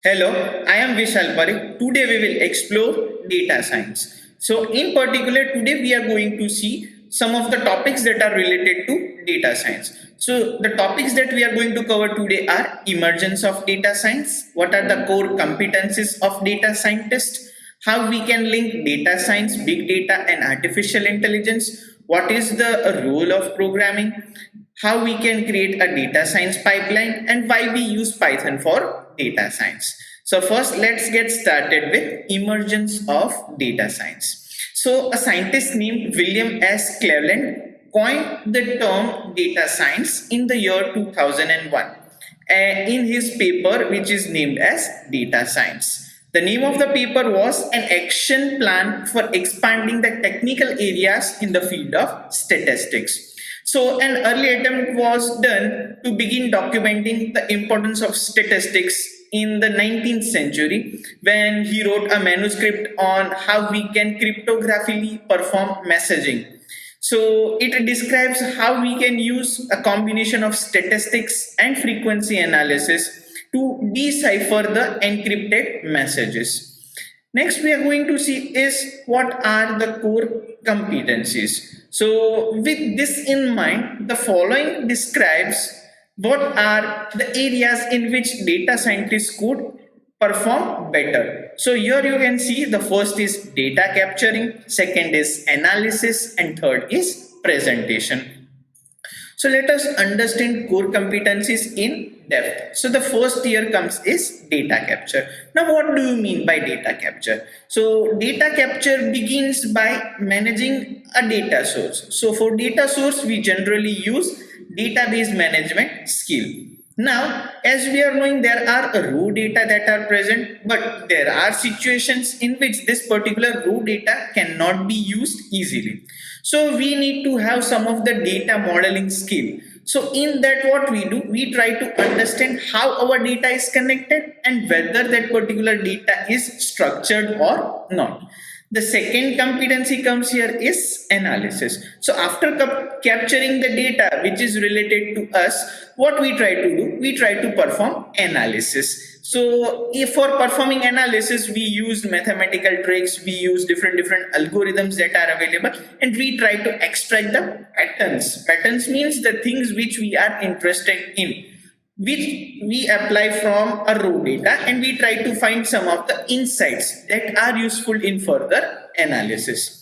Hello, I am Vishal Parikh. Today we will explore data science. So, in particular, today we are going to see some of the topics that are related to data science. So, the topics that we are going to cover today are emergence of data science, what are the core competencies of data scientists, how we can link data science, big data, and artificial intelligence, what is the role of programming, how we can create a data science pipeline, and why we use Python for data science. So first, let's get started with emergence of data science. So a scientist named William S. Cleveland coined the term data science in the year 2001 in his paper, which is named as Data Science. The name of the paper was An Action Plan for Expanding the Technical Areas in the Field of Statistics. So, an early attempt was done to begin documenting the importance of statistics in the 19th century when he wrote a manuscript on how we can cryptographically perform messaging. So, it describes how we can use a combination of statistics and frequency analysis to decipher the encrypted messages. Next, we are going to see is what are the core competencies. So, with this in mind, the following describes what are the areas in which data scientists could perform better. So, here you can see the first is data capturing, second is analysis, and third is presentation. So let us understand core competencies in depth. So the first here comes is data capture. Now what do you mean by data capture? So data capture begins by managing a data source. So for data source, we generally use database management skill. Now, as we are knowing, there are raw data that are present, but there are situations in which this particular raw data cannot be used easily. So we need to have some of the data modeling skill. So in that, what we do, we try to understand how our data is connected and whether that particular data is structured or not. The second competency comes here is analysis. So after capturing the data which is related to us, what we try to do, we try to perform analysis. So if for performing analysis, we use mathematical tricks, we use different algorithms that are available, and we try to extract the patterns. Patterns means the things which we are interested in, which we apply from a raw data, and we try to find some of the insights that are useful in further analysis.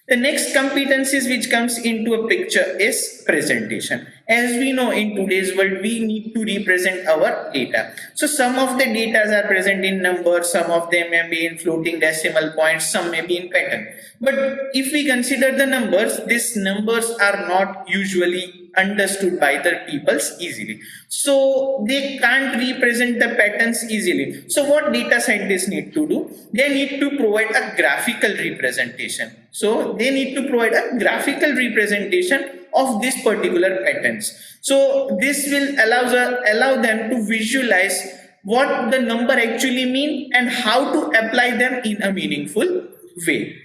The next competencies which comes into a picture is presentation. As we know, in today's world, we need to represent our data. So some of the data are present in numbers, some of them may be in floating decimal points, some may be in pattern. But if we consider the numbers, these numbers are not usually understood by the peoples easily, so they can't represent the patterns easily. So what data scientists need to do, they need to provide a graphical representation. So they need to provide a graphical representation of these particular patterns. So this will allow them to visualize what the number actually mean and how to apply them in a meaningful way.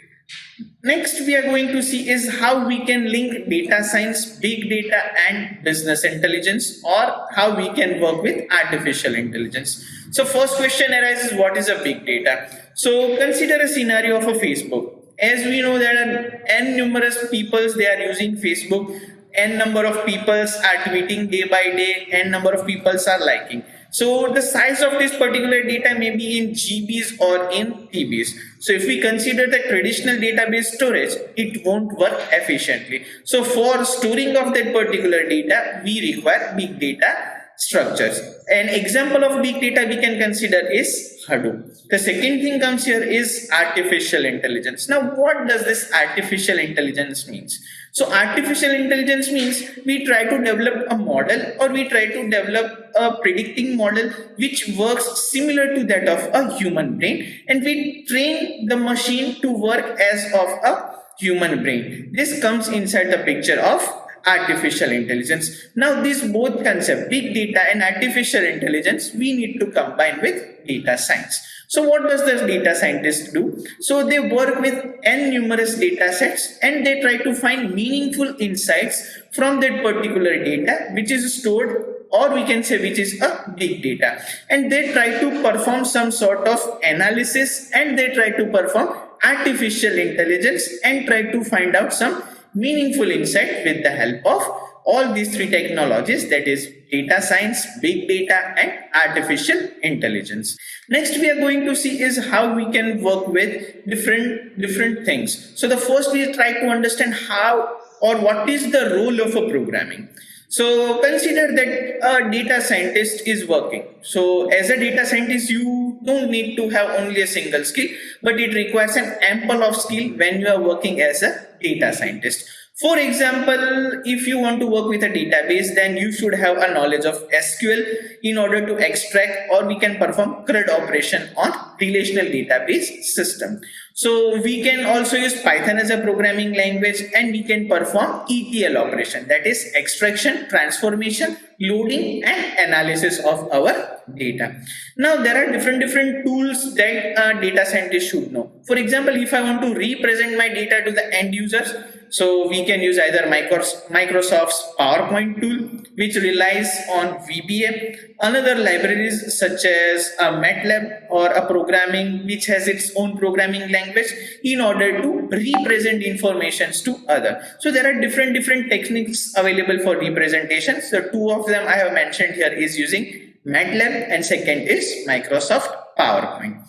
Next, we are going to see is how we can link data science, big data, and business intelligence, or how we can work with artificial intelligence. So first question arises, what is a big data? So consider a scenario of a Facebook. As we know, there are n numerous peoples, they are using Facebook, n number of peoples are tweeting day by day, n number of peoples are liking. So the size of this particular data may be in GBs or in TBs. So if we consider the traditional database storage, it won't work efficiently. So for storing of that particular data, we require big data structures. An example of big data we can consider is Hadoop. The second thing comes here is artificial intelligence. Now, what does this artificial intelligence means? So artificial intelligence means we try to develop a model, or we try to develop a predicting model which works similar to that of a human brain, and we train the machine to work as of a human brain. This comes inside the picture of artificial intelligence. Now these both concepts, big data and artificial intelligence, we need to combine with data science. So what does the data scientist do? So they work with n numerous data sets and they try to find meaningful insights from that particular data which is stored, or we can say which is a big data, and they try to perform some sort of analysis and they try to perform artificial intelligence and try to find out some meaningful insight with the help of all these three technologies, that is data science, big data and artificial intelligence. Next we are going to see is how we can work with different things. So the first we try to understand how or what is the role of a programming. So consider that a data scientist is working. So as a data scientist, you don't need to have only a single skill, but it requires an ample of skill when you are working as a data scientist. For example, if you want to work with a database, then you should have a knowledge of SQL in order to extract, or we can perform CRUD operation on relational database system. So we can also use Python as a programming language and we can perform ETL operation, that is extraction, transformation, loading and analysis of our data. Now there are different tools that a data scientist should know. For example, if I want to represent my data to the end users, so we can use either Microsoft's PowerPoint tool, which relies on VBA, another libraries such as MATLAB or a programming which has its own programming language in order to represent informations to other. So there are different techniques available for representation. So two of them I have mentioned here is using MATLAB and second is Microsoft PowerPoint.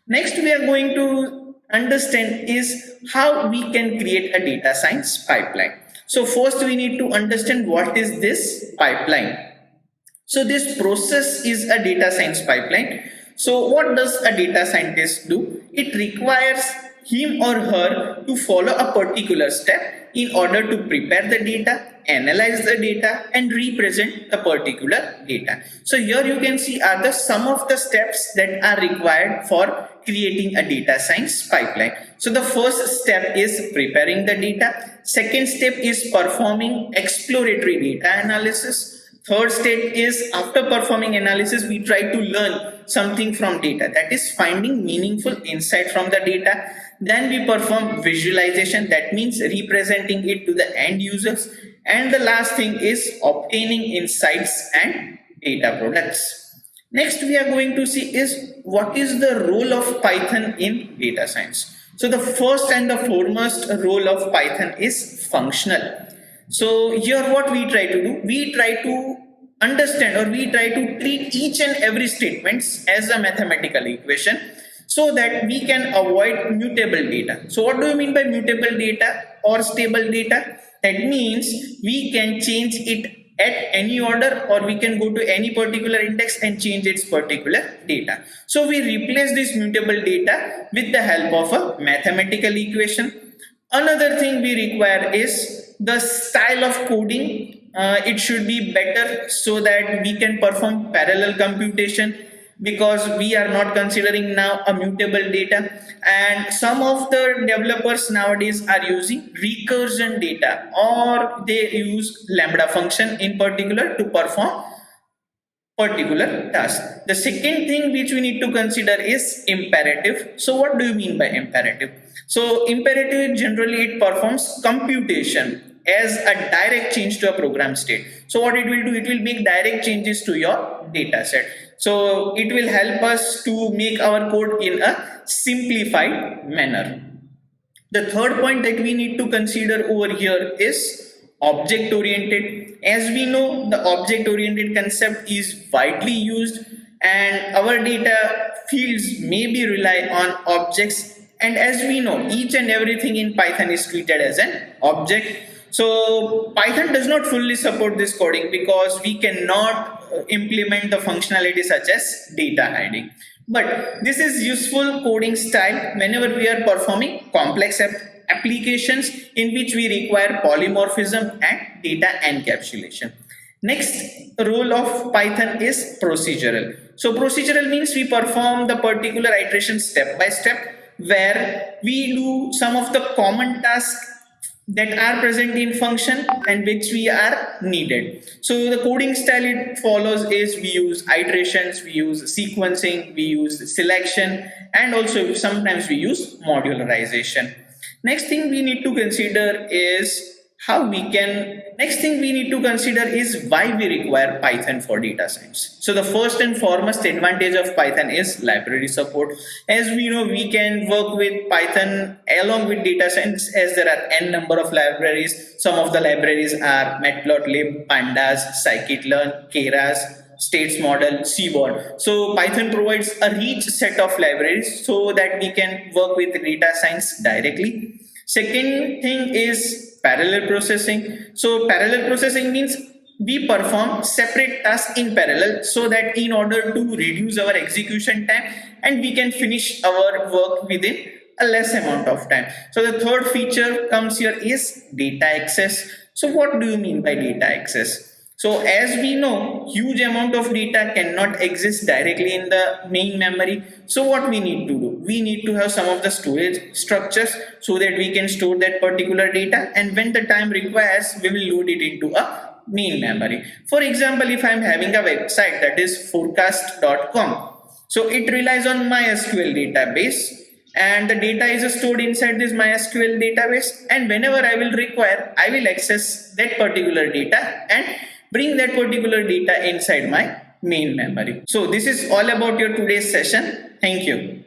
Next we are going to understand is how we can create a data science pipeline. So first we need to understand what is this pipeline. So this process is a data science pipeline. So what does a data scientist do? It requires him or her to follow a particular step in order to prepare the data, analyze the data and represent the particular data. So here you can see are the some of the steps that are required for creating a data science pipeline. So the first step is preparing the data. Second step is performing exploratory data analysis. Third step is after performing analysis, we try to learn something from data, that is finding meaningful insight from the data. Then we perform visualization, that means representing it to the end users. And the last thing is obtaining insights and data products. Next we are going to see is what is the role of Python in data science. So the first and the foremost role of Python is functional. So here what we try to do, we try to understand or we try to treat each and every statements as a mathematical equation so that we can avoid mutable data. So what do you mean by mutable data or stable data? That means we can change it at any order or we can go to any particular index and change its particular data. So we replace this mutable data with the help of a mathematical equation. Another thing we require is the style of coding. It should be better so that we can perform parallel computation, because we are not considering now a mutable data, and some of the developers nowadays are using recursion data or they use lambda function in particular to perform particular task. The second thing which we need to consider is imperative. So what do you mean by imperative? So imperative generally it performs computation as a direct change to a program state. So what it will do, it will make direct changes to your data set. So it will help us to make our code in a simplified manner. The third point that we need to consider over here is object oriented. As we know, the object oriented concept is widely used and our data fields maybe rely on objects, and as we know, each and everything in Python is treated as an object. So Python does not fully support this coding because we cannot implement the functionality such as data hiding. But this is useful coding style whenever we are performing complex applications in which we require polymorphism and data encapsulation. Next role of Python is procedural. So procedural means we perform the particular iteration step by step, where we do some of the common tasks that are present in function and which we are needed. So the coding style it follows is we use iterations, we use sequencing, we use selection, and also sometimes we use modularization. Next thing we need to consider is how we can next thing we need to consider is why we require Python for data science. So the first and foremost advantage of Python is library support. As we know, we can work with Python along with data science as there are n number of libraries. Some of the libraries are matplotlib, pandas, scikit-learn, keras, states model, seaborn. So Python provides a rich set of libraries so that we can work with data science directly. Second thing is parallel processing. So parallel processing means we perform separate tasks in parallel so that in order to reduce our execution time and we can finish our work within a less amount of time. So the third feature comes here is data access. So what do you mean by data access? So as we know, huge amount of data cannot exist directly in the main memory. So what we need to do? We need to have some of the storage structures so that we can store that particular data, and when the time requires, we will load it into a main memory. For example, if I'm having a website that is forecast.com, so it relies on MySQL database and the data is stored inside this MySQL database, and whenever I will require, I will access that particular data and bring that particular data inside my main memory. So this is all about your today's session. Thank you.